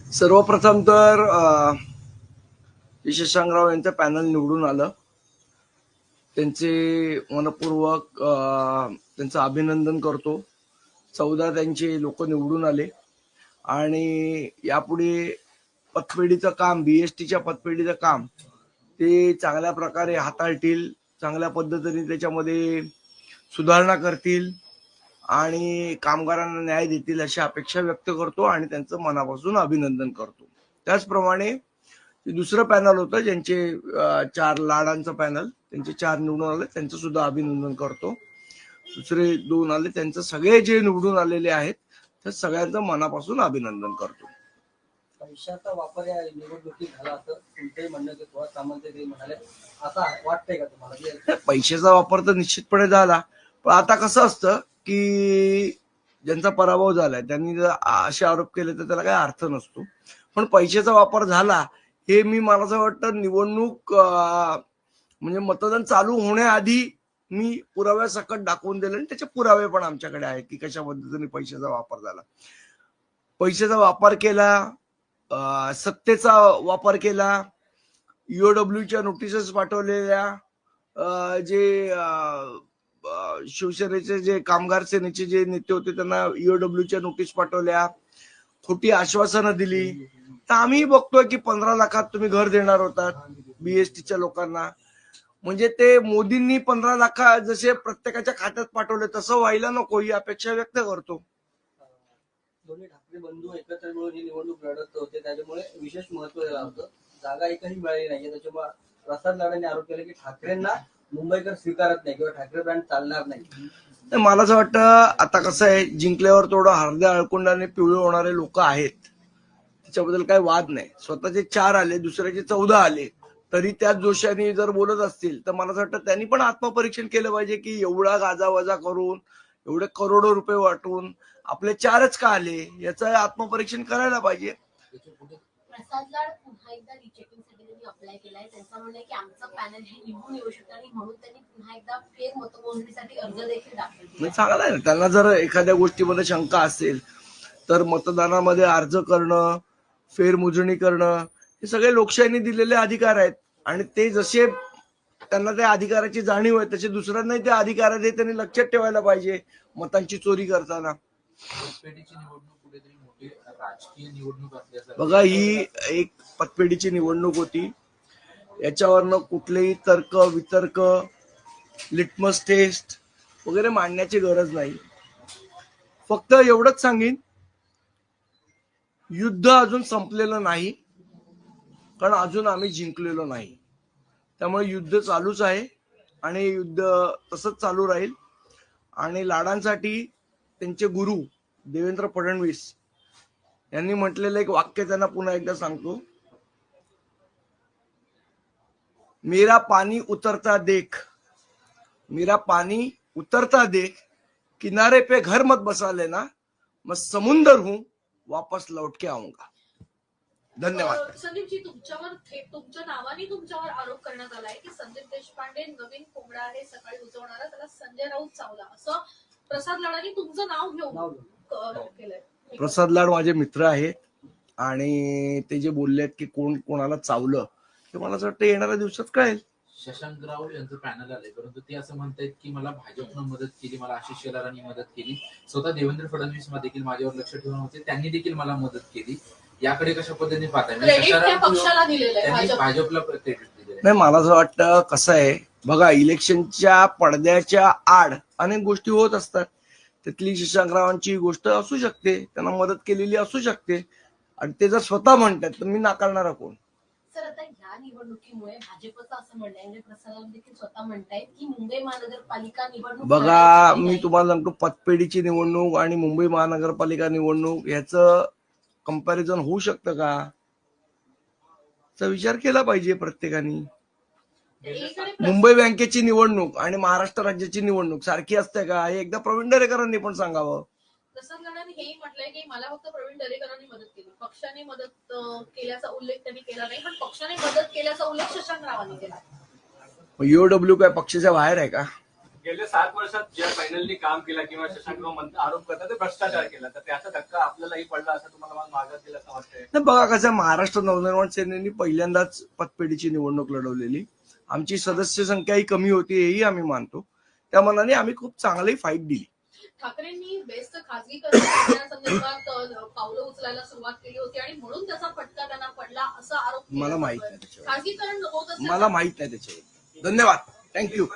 सर्वप्रथम तर शशांकराव यांचं पॅनल निवडून आलं, त्यांचे मनपूर्वक त्यांचं अभिनंदन करतो. 14 त्यांचे लोक निवडून आले आणि यापुढे पतपेढीचं काम, बीएसटीच्या पतपेढीचं काम ते चांगल्या प्रकारे हाताळतील, चांगल्या पद्धतीने त्याच्यामध्ये सुधारणा करतील आणि कामगारांना न्याय देतील अशी अपेक्षा व्यक्त करतो आणि त्यांचं मनापासून अभिनंदन करतो. त्याचप्रमाणे दुसरं पॅनल होतं ज्यांचे 4 लाडांचं पॅनल, त्यांचे 4 निवडून आले, त्यांचं सुद्धा अभिनंदन करतो. दुसरे 2 आले, त्यांचं सगळे जे निवडून आलेले आहेत त्या सगळ्यांचं मनापासून अभिनंदन करतो. पैशाचा वापर या निवडणुकीत झाला असं तुमचंही म्हणणं की थोडा सामंत म्हणाले, आता वाटतंय का तुम्हाला? पैशाचा वापर तर निश्चितपणे झाला, पण आता कसं असतं की ज्यांचा पराभव झालाय त्यांनी जर असे आरोप केले तर त्याला काही अर्थ नसतो. पण पैशाचा वापर झाला हे मला असं वाटतं निवडणूक म्हणजे मतदान चालू होण्याआधी मी पुराव्यासकट दाखवून दिले आणि त्याचे पुरावे पण आमच्याकडे आहेत की कशा पद्धतीने पैशाचा वापर झाला. पैशाचा वापर केला, सत्तेचा वापर केला, ईओडब्ल्यूच्या नोटिसेस पाठवलेल्या, जे शिवसेनेचे जे कामगार सेनेचे जे नेते होते त्यांना ईओडब्ल्यूच्या नोटीस पाठवल्या, खोटी आश्वासनं दिली. तर आम्ही बघतोय की 15 लाखात तुम्ही घर देणार होतात बीएसटीच्या लोकांना. म्हणजे ते मोदींनी 15 लाख जसे प्रत्येकाच्या खात्यात पाठवले तसं व्हायला नको ही अपेक्षा व्यक्त करतो. दोन्ही ठाकरे बंधू एकत्र मिळून ही निवडणूक लढत होते, त्याच्यामुळे विशेष महत्व दिलं होतं. जागा एकही मिळाली नाहीये, त्याच्यामुळे प्रसाद लाडांनी आरोप केला की ठाकरेंना मुंबईकर स्वीकारत नाही किंवा ठाकरे ब्रँड चालणार नाही. मला असं वाटतं आता कसं आहे, जिंकल्यावर थोडं हळद्या अळकुंडाने पिवळे होणारे लोक आहेत, त्याच्याबद्दल काही वाद नाही. स्वतःचे 4 आले, दुसऱ्याचे 14 आले, तरी त्याच जोशाने जर बोलत असतील तर मला असं वाटतं त्यांनी पण आत्मपरीक्षण केलं पाहिजे की एवढा गाजावाजा करून, एवढे करोडो रुपये वाटून आपले 4च का आले याचं आत्मपरीक्षण करायला पाहिजे. प्रसाद लाड पुन्हा एकदा रिचेकिंगसाठी त्यांनी अप्लाय केलाय. त्यांचं म्हणणं आहे की आमचं पॅनल हे निवडून येऊ शकतं आणि म्हणून त्यांनी पुन्हा एकदा फेर मतमोजणीसाठी अर्ज देखील दाखल केला. चांगलं आहे. त्यांना जर एखाद्या गोष्टीमध्ये शंका असेल तर मतदानामध्ये अर्ज करणं, फेरमोजणी करणं हे सगळे लोकशाहीने दिलेले अधिकार आहेत आणि ते जसे त्यांना त्या अधिकाराची जाणीव आहे तसे दुसऱ्यांनाही त्या अधिकाराने त्यांनी लक्षात ठेवायला पाहिजे मतांची चोरी करताना. राजकीय निवडणूक बघा, ही एक पतपेढीची निवडणूक होती. याच्यावरनं कुठलेही तर्क वितर्क, लिटमस टेस्ट वगैरे मांडण्याची गरज नाही. फक्त एवढंच सांगेन, युद्ध अजून संपलेलं नाही, कारण अजून आम्ही जिंकलेलो नाही. त्यामुळे युद्ध चालूच आहे आणि युद्ध तसंच चालू राहील. आणि लाडांसाठी त्यांचे गुरु देवेंद्र फडणवीस यांनी म्हटलेलं एक वाक्य त्यांना पुन्हा एकदा सांगतो, मेरा पानी उतरता देख, मेरा पानी उतरता देख, किनारे पे घर मत बसा लेना, मैं समुंदर हूं वापस लौट के आऊंगा. धन्यवाद. संदीपजी, तुमच्या नावाने तुमच्यावर आरोप करण्यात आलाय की संदीप देशपांडे नवीन कोंबडा आहे सकाळी उजवणारा, त्याला संजय राऊत चावला, असं प्रसाद लाडांनी तुमचं नाव घेऊन केलंय. प्रसाद लाड माझे मित्र आहेत आणि ते जे बोललेत की कोण कोणाला चावलं ते मला असं वाटतं येणाऱ्या दिवसात कळेल. शशांकराव यांचं पॅनल आलंय, परंतु ते असं म्हणतायत की मला भाजपनं मदत केली, मला आशिष शेलारांनी मदत केली, स्वतः देवेंद्र फडणवीस देखील माझ्यावर लक्ष ठेवून होते, त्यांनी देखील मला मदत केली. याकडे कशा पद्धतीने पाहताय? भाजपला क्रेडिट दिलेलं नाही, मला असं वाटतं कसं आहे बघा, इलेक्शनच्या पडद्याच्या आड अनेक गोष्टी होत असतात. त्यातली शशांकरावांची गोष्ट असू शकते, त्यांना मदत केलेली असू शकते आणि ते जर स्वतः म्हणतात तर मी नाकारणारा कोण? सर, आता या निवडणुकीमुळे भाजपचं असं म्हणणं आहे, प्रसाद देखील स्वतः म्हणतायत की मुंबई महानगरपालिका निवडणूक, बघा मी तुम्हाला सांगतो, पतपेढीची निवडणूक आणि मुंबई महानगरपालिका निवडणूक याचं कंपॅरिझन होऊ शकतं का? चा विचार केला पाहिजे प्रत्येकाने. मुंबई बँकेची निवडणूक आणि महाराष्ट्र राज्याची निवडणूक सारखी असते का? हे एकदा प्रवीण दरेकरांनी पण सांगावं. प्रसाद लाडांनी हेही म्हटलंय की मला फक्त प्रवीण दरेकरांनी मदत केली, पक्षाने मदत केल्याचा उल्लेख त्यांनी केला नाही, पण पक्षाने मदत केल्याचा उल्लेख शशांकरावांनी केला. ईओडब्ल्यू काय पक्षाच्या बाहेर आहे का? गेल्या 7 वर्षात ज्या पॅनलनी काम केलं किंवा शशांकराव आरोप करतात ते भ्रष्टाचार केला, तर त्याचा धक्का आपल्यालाही पडला असं तुम्हाला मागत दिलं असं वाटतंय? नाही बघा कसं आहे, महाराष्ट्र नवनिर्माण सेनेने पहिल्यांदाच पतपेढीची निवडणूक लढवलेली. आमची सदस्य संख्याही कमी होती हेही आम्ही मानतो. त्या मनाने आम्ही खूप चांगली फाईट दिली. ठाकरेंनी बेस्टचं खासगीकरण करण्यासंदर्भात पावलं उचलायला सुरुवात केली होती आणि म्हणून त्याचा फटका त्यांना पडला असा आरोप केला मला माहित जातोय. नाही त्याच्यावर. खासगीकरण होत असेल मला माहित नाही त्याच्यावर. धन्यवाद. थँक्यू.